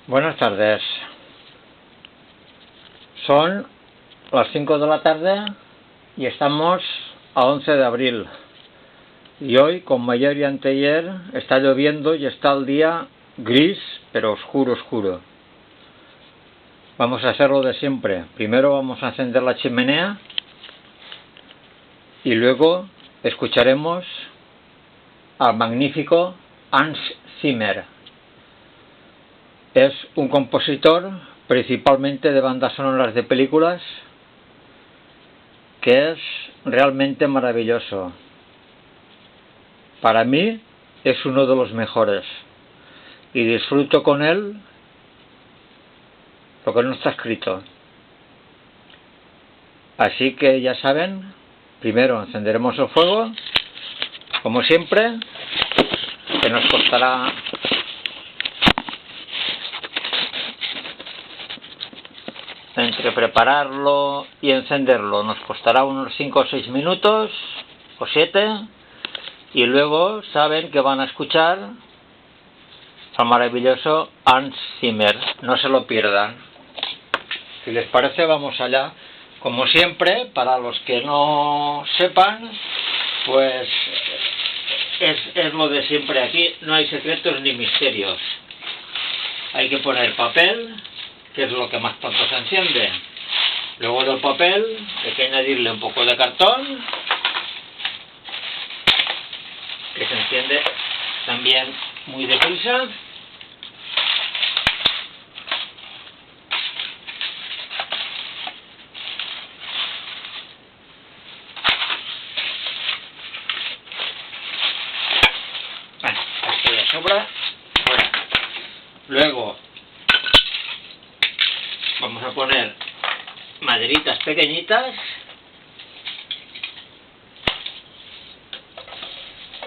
Buenas tardes. Son las 5 de la tarde y estamos a 11 de abril. Y hoy, como ayer y anteayer, está lloviendo y está el día gris, pero oscuro, oscuro. Vamos a hacerlo de siempre. Primero vamos a encender la chimenea y luego escucharemos al magnífico Hans Zimmer. Es un compositor principalmente de bandas sonoras de películas que es realmente maravilloso. Para mí es uno de los mejores y disfruto con él lo que no está escrito. Así que ya saben, primero encenderemos el fuego, como siempre, que nos costará entre prepararlo y encenderlo, nos costará unos 5 o 6 minutos o 7, y luego saben que van a escuchar al maravilloso Hans Zimmer. No se lo pierdan. Si les parece, vamos allá. Como siempre, para los que no sepan, pues es lo de siempre aquí, no hay secretos ni misterios. Hay que poner papel, que es lo que más pronto se enciende. Luego del papel hay que añadirle un poco de cartón, que se enciende también muy deprisa. Esto ya sobra. Bueno, luego vamos a poner maderitas pequeñitas,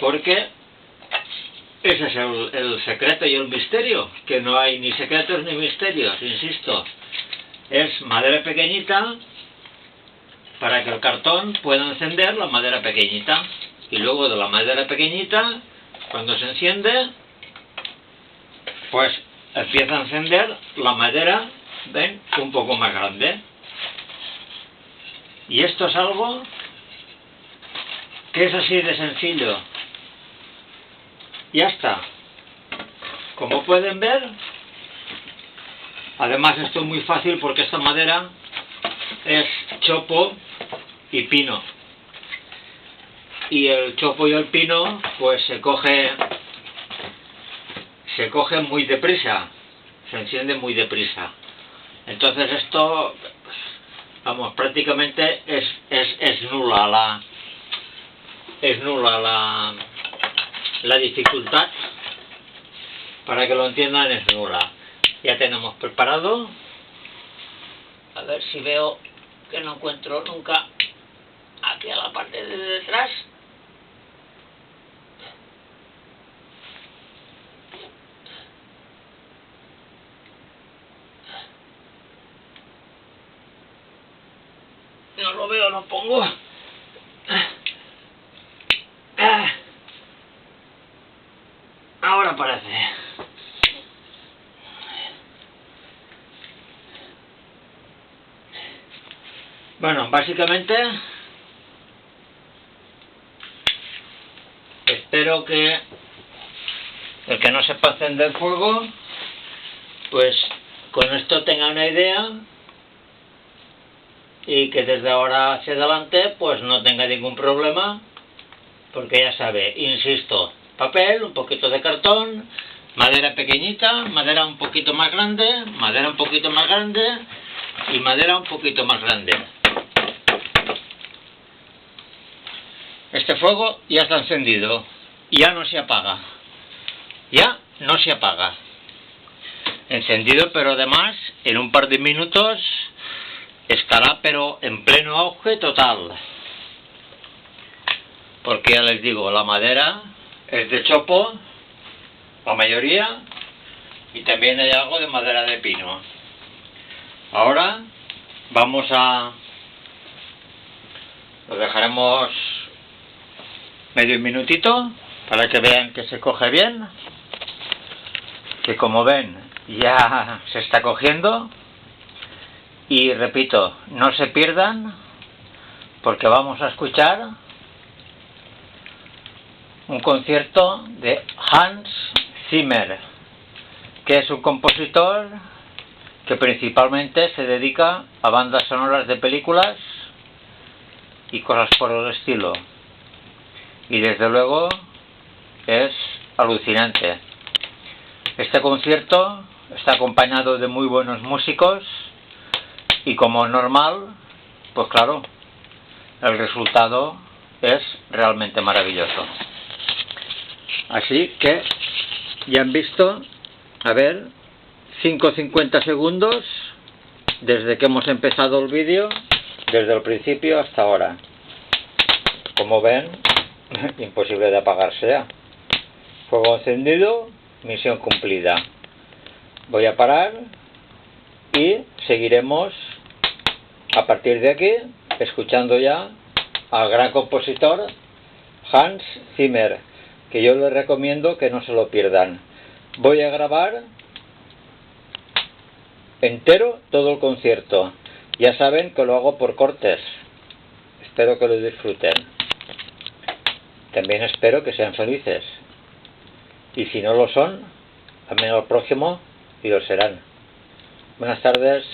porque ese es el secreto y el misterio, que no hay ni secretos ni misterios, insisto. Es madera pequeñita para que el cartón pueda encender la madera pequeñita, y luego de la madera pequeñita, cuando se enciende, pues empieza a encender la madera, ven, un poco más grande. Y esto es algo que es así de sencillo. Ya está. Como pueden ver, además esto es muy fácil porque esta madera es chopo y pino. Y el chopo y el pino pues se coge muy deprisa, se enciende muy deprisa. Entonces esto, vamos, prácticamente es nula la dificultad. Para que lo entiendan, es nula. Ya tenemos preparado. A ver si veo, que no encuentro nunca aquí a la parte de detrás. No lo veo, lo pongo. Ahora parece. Bueno, básicamente espero que el que no sepa encender fuego, pues con esto tenga una idea, y que desde ahora hacia adelante pues no tenga ningún problema, porque ya sabe, insisto, papel, un poquito de cartón, madera pequeñita, madera un poquito más grande, madera un poquito más grande y madera un poquito más grande. Este fuego ya está encendido, ya no se apaga, ya no se apaga. Encendido, pero además en un par de minutos estará pero en pleno auge total, porque ya les digo, la madera es de chopo, la mayoría, y también hay algo de madera de pino. Ahora vamos a... lo dejaremos medio minutito para que vean que se coge bien, que como ven ya se está cogiendo. Y repito, no se pierdan, porque vamos a escuchar un concierto de Hans Zimmer, que es un compositor que principalmente se dedica a bandas sonoras de películas y cosas por el estilo. Y desde luego es alucinante. Este concierto está acompañado de muy buenos músicos y, como es normal, pues claro, el resultado es realmente maravilloso. Así que ya han visto, a ver, 5:50 segundos desde que hemos empezado el vídeo, desde el principio hasta ahora. Como ven, imposible de apagarse ya. Fuego encendido, misión cumplida. Voy a parar y seguiremos a partir de aquí escuchando ya al gran compositor Hans Zimmer, que yo les recomiendo que no se lo pierdan. Voy a grabar entero todo el concierto. Ya saben que lo hago por cortes. Espero que lo disfruten. También espero que sean felices. Y si no lo son, al menos el próximo y lo serán. Buenas tardes.